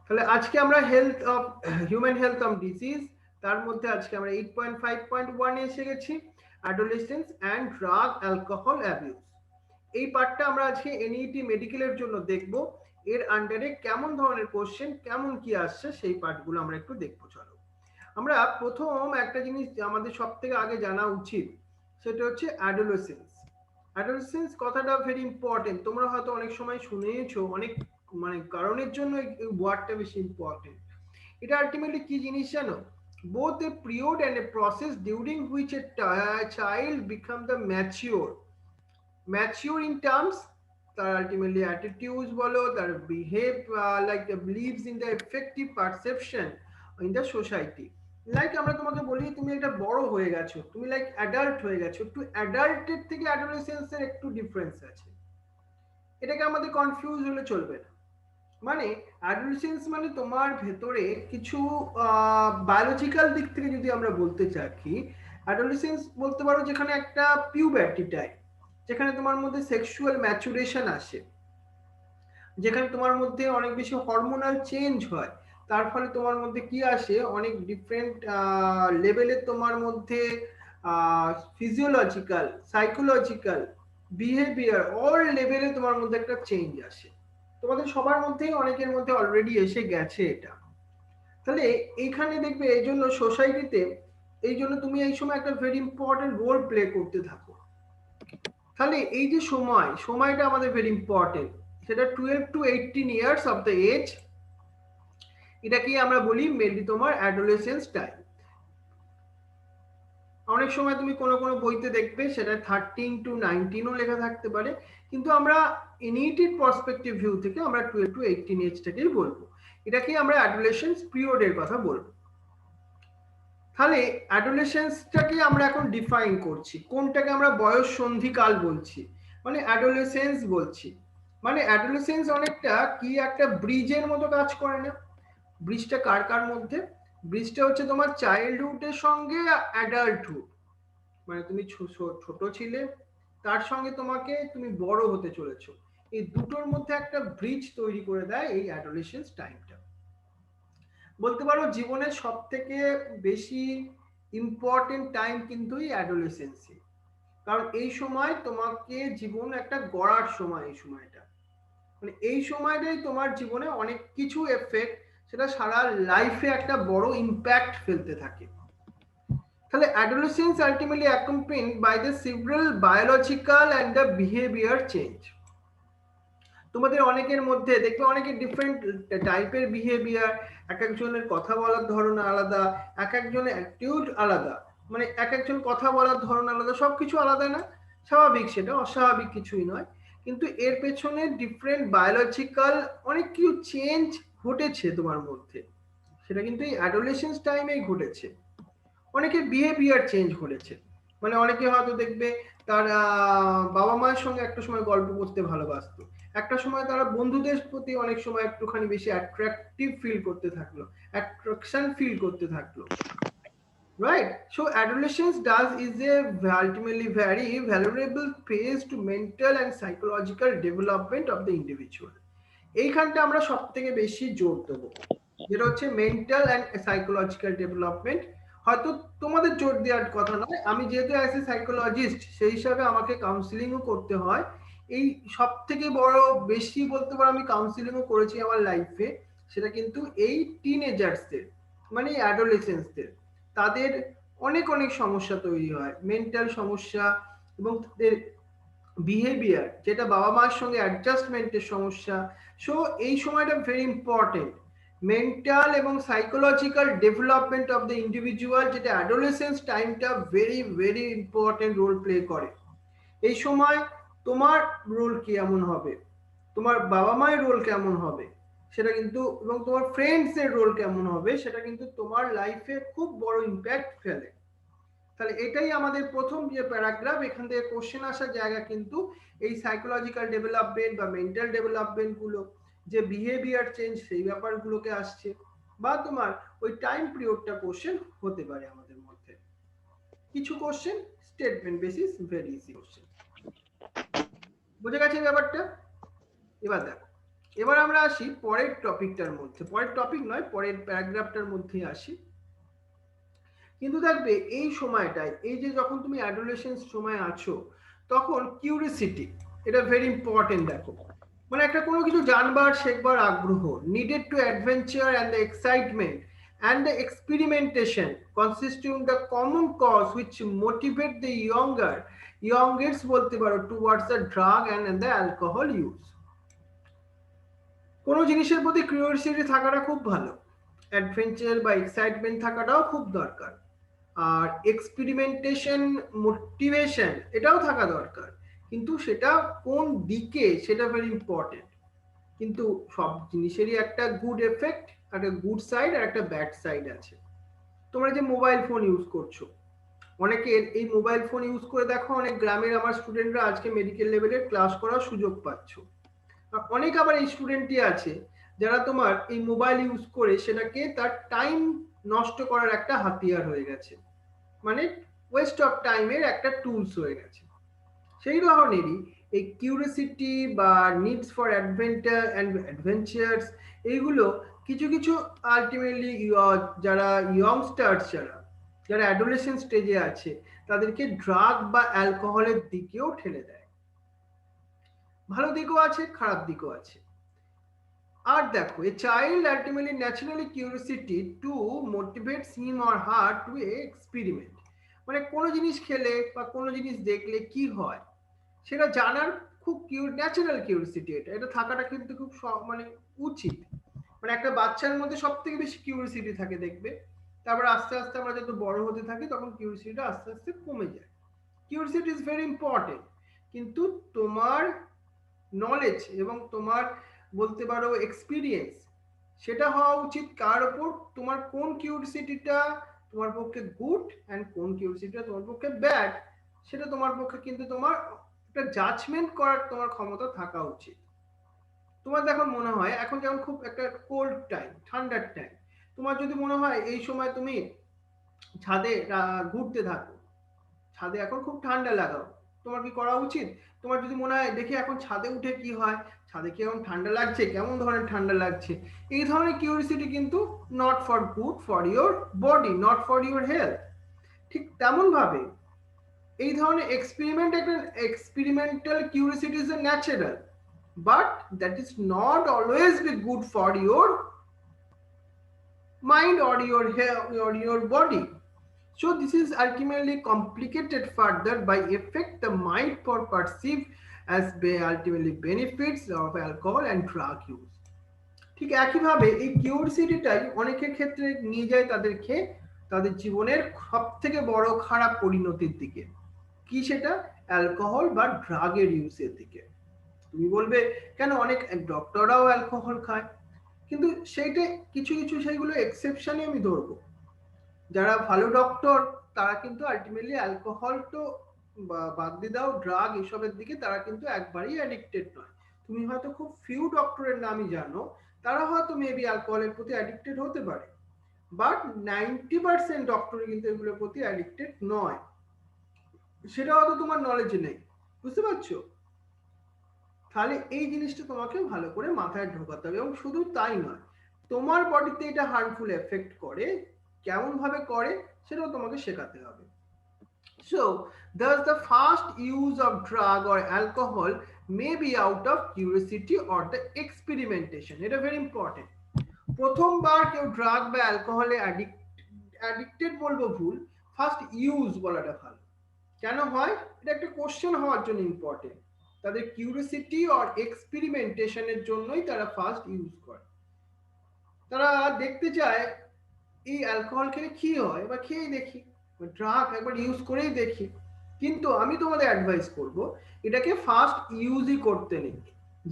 তাহলে আজকে আমরা health of human health of disease, তার মধ্যে আজকে আমরা 8.5.1 এসে গেছি, adolescence and drug alcohol abuse. এই পার্টটা আমরা আজকে এনইটি মেডিকেলের জন্য দেখব। এর আন্ডারে কেমন ধরনের কোশ্চেন, কেমন কি আসছে, সেই পার্টগুলো আমরা একটু দেখবো। চলো আমরা প্রথম একটা জিনিস আমাদের সব থেকে আগে জানা উচিত, সেটা হচ্ছে অ্যাডোলেসেন্স। অ্যাডোলেসেন্স কথাটা ভেরি ইম্পর্টেন্ট, তোমরা হয়তো অনেক সময় শুনেছো, অনেক মানে কারণের জন্য এই ওয়ার্ডটা বেশি ইম্পর্টেন্ট। এটা আলটিমেটলি কি জিনিস জানো? both a period and a process during which a child become the mature in terms, তার আলটিমেটলি অ্যাটিটিউডস বলো, তার behave like believes in the effective perception in the society. Like আমরা তোমাকে বলি তুমি একটা বড় হয়ে গেছো, তুমি লাইক অ্যাডাল্ট হয়ে গেছো, একটু অ্যাডাল্টের থেকে অ্যাডোলেসেন্সের একটু ডিফারেন্স আছে। এটাকে আমাদের কনফিউজ হলে চলবে না। মানে অ্যাডোলেসেন্স মানে তোমার ভেতরে কিছু বায়োলজিক্যাল দিক থেকে যদি আমরা বলতে চাই, অ্যাডোলেসেন্স বলতে পারো যেখানে একটা পিউবার্টি টাইম, যেখানে তোমার মধ্যে সেক্সুয়াল ম্যাচুরেশন আসে, যেখানে তোমার মধ্যে অনেক বেশি হরমোনাল চেঞ্জ হয়। তার ফলে তোমার মধ্যে কি আসে, অনেক ডিফারেন্ট লেভেলের তোমার মধ্যে ফিজিওলজিক্যাল, সাইকোলজিক্যাল, বিহেভিয়ার, অল লেভেলে তোমার মধ্যে একটা চেঞ্জ আসে। তোমাদের সবার মধ্যেই, অনেকের মধ্যে অলরেডি এসে গেছে এটা। তাহলে এইখানে দেখবে এই জন্য সোসাইটিতে, এই জন্য তুমি এই সময় একটা ভেরি ইম্পর্টেন্ট রোল প্লে করতে থাকো। তাহলে এই যে সময়টা আমাদের ভেরি ইম্পর্টেন্ট, সেটা 12 to 18 years of the age, এটাকেই আমরা বলি মেনলি তোমার অ্যাডোলেসেন্স টাইম। অনেক সময় তুমি কোনো কোনো বইতে দেখবে সেটা 13 to 19ও লেখা থাকতে পারে, কিন্তু আমরা ইনিটিভ পার্সপেক্টিভ ভিউ থেকে আমরা 12 to 18 এজটাকেই বলবো। এটাকেই আমরা অ্যাডোলেসেন্স পিরিয়ডের কথা বলবো। তাহলে অ্যাডোলেসেন্সটাকে আমরা এখন ডিফাইন করছি, কোনটাকে আমরা বয়স সন্ধিকাল বলছি, মানে অ্যাডোলেসেন্স বলছি। মানে অ্যাডোলেসেন্স অনেকটা কি একটা ব্রিজের মতো কাজ করে না? ব্রিজটা কার কার মধ্যে? ব্রিজটা হচ্ছে তোমার চাইল্ডহুডের সঙ্গে অ্যাডাল্টহুড, মানে তুমি ছোট ছিলে, তার সঙ্গে তোমাকে তুমি বড় হতে চলেছো, এই দুটোর মধ্যে একটা ব্রিজ তৈরি করে দেয় এই অ্যাডোলেসেন্স টাইমটা। বলতে পারো জীবনের সব থেকে বেশি ইম্পর্টেন্ট টাইম কিন্তু এই অ্যাডোলেসেন্সই, কারণ এই সময় তোমাকে জীবন একটা গড়ার সময়। এই সময়টা মানে এই সময়টাই তোমার জীবনে অনেক কিছু এফেক্ট, সেটা সারা লাইফে একটা বড় ইম্প্যাক্ট ফেলতে থাকে। তাহলে adolescence ultimately accompanied by the several biological and the behaviour change. তোমাদের অনেকের মধ্যে দেখবে অনেকের ডিফারেন্ট টাইপের বিহেভিয়ার, এক একজনের কথা বলার ধরন আলাদা, এক একজনের অ্যাটিটিউড আলাদা, মানে এক একজন কথা বলার ধরন আলাদা, সবকিছু আলাদা না? স্বাভাবিক, সেটা অস্বাভাবিক কিছুই নয়। কিন্তু এর পেছনে ডিফারেন্ট বায়োলজিক্যাল অনেক কিছু চেঞ্জ ঘটেছে তোমার মধ্যে, সেটা কিন্তু এই অ্যাডোলেসেন্স টাইমেই ঘটেছে। অনেকের বিহেভিয়ার চেঞ্জ ঘটেছে, মানে অনেকে হয়তো দেখবে তার বাবা মায়ের সঙ্গে একটা সময় গল্প করতে ভালোবাসতো, একটা সময় তারা বন্ধুদের প্রতি অনেক সময় একটুখানি বেশি অ্যাট্রাকটিভ ফিল করতে থাকলো, অ্যাট্রাকশন ফিল করতে থাকলো, right? So adolescence does is a ultimately very valuable phase to mental and psychological development of the individual। এইখানটা আমরা সব থেকে বেশি জোর দেবো, যেটা হচ্ছে মেন্টাল অ্যান্ড সাইকোলজিক্যাল ডেভেলপমেন্ট। হয়তো তোমাদের জোর দেওয়ার কথা নয়, আমি যেহেতু অ্যাজ এ সাইকোলজিস্ট সেই হিসাবে আমাকে কাউন্সিলিংও করতে হয়। এই সব থেকে বড় বেশি বলতে পারো আমি কাউন্সিলিংও করেছি আমার লাইফে, সেটা কিন্তু এই টিনেজার্সদের, মানে অ্যাডোলেসেন্সদের। তাদের অনেক অনেক সমস্যা তৈরি হয়, মেন্টাল সমস্যা, এবং তাদের বিহেভিয়ার, যেটা বাবা মার সঙ্গে অ্যাডজাস্টমেন্টের সমস্যা। সো এই সময়টা ভেরি ইম্পর্টেন্ট, মেন্টাল এবং psychological development of the individual, যেটা অ্যাডোলেসেন্স টাইমটা very very important role play করে। এই সময় তোমার রোল কেমন হবে, তোমার বাবা মায়ের রোল কেমন হবে, সেটা কিন্তু, এবং তোমার ফ্রেন্ডস এর রোল কেমন হবে, সেটা কিন্তু তোমার লাইফে খুব বড় ইম্প্যাক্ট ফেলে। তাহলে এটাই আমাদের প্রথম যে প্যারাগ্রাফ, এখান থেকে কোশ্চেন আসার জায়গা কিন্তু এই সাইকোলজিক্যাল ডেভেলপমেন্ট বা মেন্টাল ডেভেলপমেন্ট গুলো, যে বিহেভিয়ার চেঞ্জ সেই ব্যাপারগুলোকে আসছে, বা তোমার ওই টাইম পিরিয়ডটা কোশ্চেন হতে পারে আমাদের মধ্যে। কিছু question statement basis, very easy question. বুঝে গেছে ব্যাপারটা? এবার দেখো, এবার আমরা আসি পরের টপিকটার মধ্যে, পরের টপিক নয়, পরের প্যারাগ্রাফটার মধ্যে আসি। কিন্তু দেখবে এই সময়টায়, এই যে যখন তুমি অ্যাডোলেসেন্স সময় আছো, তখন কিউরিসিটি, এটা ভেরি ইম্পর্টেন্ট। দেখো, মানে একটা কোনো কিছু জানবার শেখবার আগ্রহ, needed to adventure and the excitement and the experimentation constitute the common cause which motivate the youngest বলতে পারো towards the drug and the alcohol use। কোনো জিনিসের প্রতি কিউরিওসিটি থাকাটা খুব ভালো, অ্যাডভেঞ্চার বা এক্সাইটমেন্ট থাকাটাও খুব দরকার, আর এক্সপেরিমেন্টেশন, মোটিভেশন এটাও থাকা দরকার, কিন্তু সেটা কোন দিকে সেটা ভেরি ইম্পর্টেন্ট। কিন্তু সব জিনিসেরই একটা গুড এফেক্ট, একটা গুড সাইড আর একটা ব্যাড সাইড আছে। তোমরা যে মোবাইল ফোন ইউজ করছো, অনেকের এই মোবাইল ফোন ইউজ করে দেখো, অনেক গ্রামের আমার স্টুডেন্টরা আজকে মেডিকেল লেভেলের ক্লাস করার সুযোগ পাচ্ছ। অনেক আবার এই স্টুডেন্টই আছে যারা তোমার এই মোবাইল ইউজ করে সেটাকে তার টাইম নষ্ট করার একটা হাতিয়ার হয়ে গেছে, মানে ওয়েস্ট অফ টাইমের একটা টুলস হয়ে গেছে। সেই ধরনেরই এই কিউরিওসিটি বা নিডস ফর অ্যাডভেঞ্চার্স, এইগুলো কিছু কিছু আলটিমেটলি যারা ইয়ংস্টার্স, যারা অ্যাডোলেসেন্ট স্টেজে আছে, তাদেরকে ড্রাগ বা অ্যালকোহলের দিকেও ঠেলে দেয়। ভালো দিকও আছে, খারাপ দিকও আছে। আর দেখো, a child ultimately naturally curiosity to motivates him or her to experiment, মানে কোনো জিনিস খেলে বা কোনো জিনিস দেখলে কি হয় সেটা জানার খুব ন্যাচারাল কিউরিওসিটি, এটা থাকাটা কিন্তু খুব মানে উচিত। মানে একটা বাচ্চার মধ্যে সব থেকে বেশি কিউরিওসিটি থাকে দেখবে, তারপর আস্তে আস্তে আমরা যত বড় হতে থাকি তখন কিউরিওসিটিটা আস্তে আস্তে কমে যায়। কিউরিওসিটি ইজ ভেরি ইম্পর্টেন্ট, কিন্তু তোমার নলেজ এবং তোমার বলতে পারো এক্সপিরিয়েন্স, সেটা হওয়া উচিত কার ওপর, তোমার কোন কিউরিওসিটিটা তোমার পক্ষে গুড অ্যান্ড কোন কিউরিওসিটিটা তোমার পক্ষে ব্যাড, সেটা তোমার পক্ষে কিন্তু তোমার একটা জাজমেন্ট করার তোমার ক্ষমতা থাকা উচিত। তোমার যখন মনে হয় এখন যেমন খুব একটা কোল্ড টাইম, ঠান্ডার টাইম, তোমার যদি মনে হয় এই সময় তুমি ছাদে ঘুরতে থাকো, ছাদে এখন খুব ঠান্ডা লাগাও, তোমার কি করা উচিত? তোমার যদি মনে হয় দেখি এখন ছাদে উঠে কি হয়, ছাদে কি এখন ঠান্ডা লাগছে, কেমন ধরনের ঠান্ডা লাগছে, এই ধরনের কিউরিওসিটি কিন্তু not for good for your body, not for your health. ঠিক তেমন ভাবে এই ধরনের experimental curiosity is natural, but that is not always be good for your mind or your body. So this is ultimately complicated further by effect the mind for perceive as ultimately benefits of alcohol and drug use. ঠিক একইভাবে এই কিউরিওসিটিটাই অনেকের ক্ষেত্রে নিয়ে যায় তাদেরকে তাদের জীবনের সব থেকে বড় খারাপ পরিণতির দিকে। কি সেটা? অ্যালকোহল বা ড্রাগের ইউজের দিকে। তুমি বলবে কেন, অনেক ডক্টররাও অ্যালকোহল খায়, কিন্তু সেইটা কিছু কিছু সেইগুলো এক্সেপশনে আমি ধরবো। যারা ভালো ডক্টর তারা কিন্তু আলটিমেটলি অ্যালকোহল তো বাদ দিয়ে দাও, ড্রাগ এসবের দিকে তারা কিন্তু একবারই অ্যাডিক্টেড নয়। তুমি হয়তো খুব ফিউ ডক্টরের নামই জানো, তারা হয়তো মেবি অ্যালকোহলের প্রতি অ্যাডিক্টেড হতে পারে, বাট 90% ডক্টরই কিন্তু এগুলোর প্রতি অ্যাডিক্টেড নয়। সেটা হয়তো তোমার নলেজে নেই, বুঝতে পারছো? তাহলে এই জিনিসটা তোমাকে ভালো করে মাথায় ঢোকাতে হবে। এবং শুধু তাই নয়, তোমার বডিতে এটা হার্মফুল এফেক্ট করে, কেমন ভাবে করে সেটাও তোমাকে শেখাতে হবে। So thus the first use of drug or alcohol may be out of curiosity or the experimentation. এটা very important। প্রথমবার কেউ ড্রাগ বা অ্যালকোহলে অ্যাডিক্টেড বলবো ভুল, ফার্স্ট ইউজ বলাটা ভালো। কেন হয়? এটা একটা কোশ্চেন হওয়ার জন্য ইম্পর্টেন্ট। তাদের কিউরিওসিটি আর এক্সপেরিমেন্টেশনের জন্যই তারা ফার্স্ট ইউজ করে। তারা দেখতে চায় এই অ্যালকোহল খেলে কি হয়, বা খেয়েই দেখি, ড্রাগ একবার ইউজ করেই দেখি। কিন্তু আমি তোমাদের অ্যাডভাইস করব এটাকে ফার্স্ট ইউজই করতে নেই।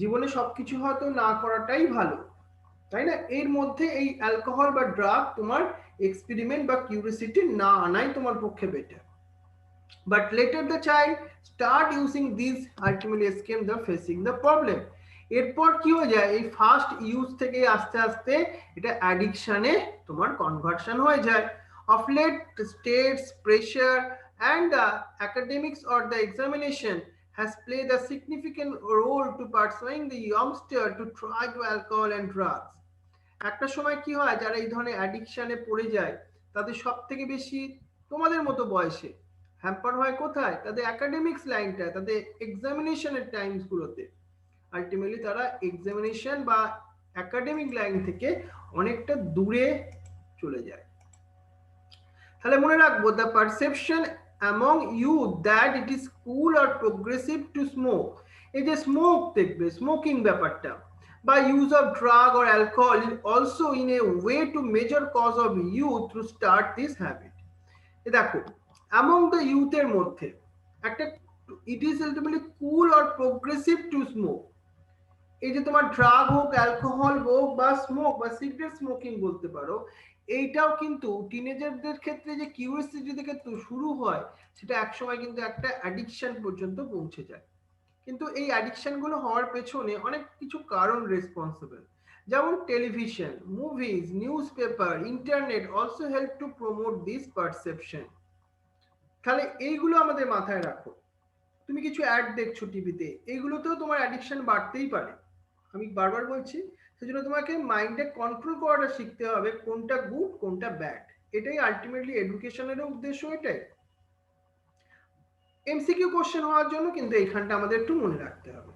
জীবনে সবকিছু হয়তো না করাটাই ভালো, তাই না? এর মধ্যে এই অ্যালকোহল বা ড্রাগ তোমার এক্সপেরিমেন্ট বা কিউরিওসিটি না আনাই তোমার পক্ষে better. But later the child start using these ultimately escape the facing the problem. এরপর কি হয়ে যায়, এই ফার্স্ট ইউজ থেকে আস্তে আস্তে এটা অ্যাডিকশনে তোমার কনভার্সন হয়ে যায়। Of late, the states pressure and the academics or the examination has played a significant role to pursuing the youngster to try to alcohol and drugs. একটা সময় কি হয়, যারা এই ধরনের অ্যাডিকশনে পড়ে যায় তাদের সব থেকে বেশি তোমাদের মতো বয়সে হ্যাম্পার হয় কোথায়, তাদের একাডেমিক্স লাইনটা, তাদের এক্সামিনেশনের টাইমস গুলোতে। আলটিমেটলি তারা এক্সামিনেশন বা একাডেমিক লাইন থেকে অনেকটা দূরে চলে যায়। তাহলে মনে রাখবো, the perception among youth that it is cool or progressive to smoke, এই যে স্মোক দেখবে, স্মোকিং ব্যাপারটা বা use of drug or alcohol is also in a way to major cause of youth to start this habit. দেখো, among the ইউথের মধ্যে একটা, it is ultimately cool or progressive to smoke, এই যে তোমার ড্রাগ হোক, অ্যালকোহল হোক বা স্মোক বা সিগারেট স্মোকিং বলতে পারো, এইটাও কিন্তু টিনেজারদের ক্ষেত্রে যে কিউরিওসিটি থেকে শুরু হয়, সেটা একসময় কিন্তু একটা অ্যাডিকশন পর্যন্ত পৌঁছে যায়। কিন্তু এই অ্যাডিকশন গুলো হওয়ার পেছনে অনেক কিছু কারণ রেসপন্সিবল, যেমন television, movies, news paper, internet also help to promote this perception. তাহলে এইগুলো আমাদের মাথায় রাখো। তুমি কিছু অ্যাড দেখছো টিভিতে, এইগুলোতেও তোমার অ্যাডিকশন বাড়তেই পারে। আমি বারবার বলছি, সেজন্য তোমাকে মাইন্ডে কন্ট্রোল করাটা শিখতে হবে, কোনটা গুড কোনটা ব্যাড। এটাই আলটিমেটলি এডুকেশনের উদ্দেশ্য। এটাই এমসিকিউ কোশ্চেন হওয়ার জন্য কিন্তু এইখানটা আমাদের একটু মনে রাখতে হবে।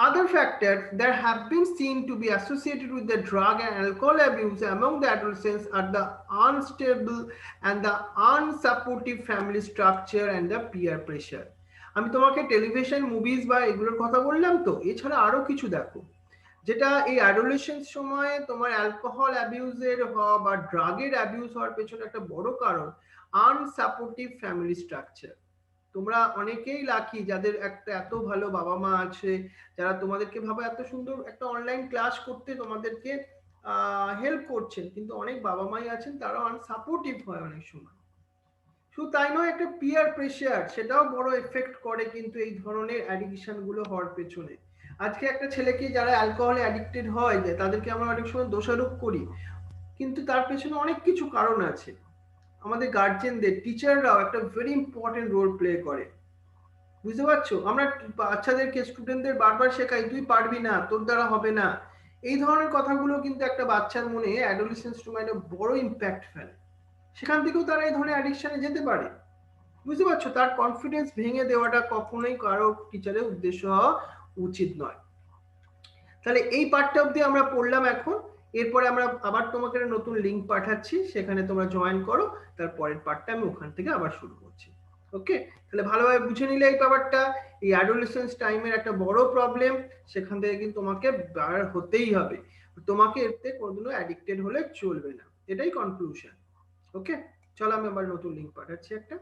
Other factors that have been seen to be associated with the drug and alcohol abuse among the adolescents are the unstable and the unsupportive family structure and the peer pressure. আমি তোমাকে টেলিভিশন, মুভিজ বা এগুলোর কথা বললাম, তো এছাড়া আরো কিছু দেখো যেটা এই অ্যাডোলেসেন্স সময়ে তোমার অ্যালকোহল অ্যাবিউজের হওয়া বা ড্রাগের অ্যাবিউজ হওয়ার পেছনে একটা বড় কারণ আনসাপোর্টিভ ফ্যামিলি স্ট্রাকচার। তোমরা অনেকেই লাকি যাদের একটা এত ভালো বাবা মা আছে, যারা তোমাদেরকে ভাবে এত সুন্দর একটা অনলাইন ক্লাস করতে তোমাদেরকে হেল্প করছেন, কিন্তু অনেক বাবা মাই আছেন তারা আনসাপোর্টিভ হয় অনেক সময়। শুধু তাই নয়, একটা পিয়ার প্রেশার, সেটাও বড় এফেক্ট করে কিন্তু এই ধরনের অ্যাডিকশন গুলো হওয়ার পেছনে। আজকে একটা ছেলেকে যারা অ্যালকোহলে অ্যাডিক্টেড হয়, তাদেরকে আমরা অনেক সময় দোষারোপ করি, কিন্তু তার পেছনে অনেক কিছু কারণ আছে। আমাদের গার্জেনদের, টিচাররাও একটা ভেরি ইম্পর্টেন্ট রোল প্লে করে। বুঝতে পারছো? আমরা বাচ্চাদেরকে, স্টুডেন্টদের বারবার শেখাই, তুই পারবি না, তোর দ্বারা হবে না। এই ধরনের কথাগুলো কিন্তু একটা বাচ্চার মনে অ্যাডোলেসেন্স সময় বড় ইম্প্যাক্ট ফেলে। সেখান থেকেও তারা এই ধরনের অ্যাডিকশনে যেতে পারে। বুঝতে পারছো? তার কনফিডেন্স ভেঙে দেওয়াটা কখনোই কারো টিচারের উদ্দেশ্য হওয়া উচিত নয়। তাহলে এই পার্টটা অবধি আমরা পড়লাম এখন। এরপরে আমরা আবার তোমাকে একটা নতুন লিঙ্ক পাঠাচ্ছি, সেখানে তোমরা জয়েন করো। তারপরের পার্টটা আমি ওখান থেকে আবার শুরু করছি। ওকে, তাহলে ভালোভাবে বুঝে নিলে এই ব্যাপারটা, এই অ্যাডোলেসেন্স টাইমের একটা বড় প্রবলেম, সেখান থেকে কিন্তু তোমাকে বার হতেই হবে। তোমাকে এতে কোনোদিনও অ্যাডিক্টেড হলে চলবে না, এটাই কনক্লুশন। ওকে, চলো আমি আবার নতুন লিঙ্ক পাঠাচ্ছি একটা।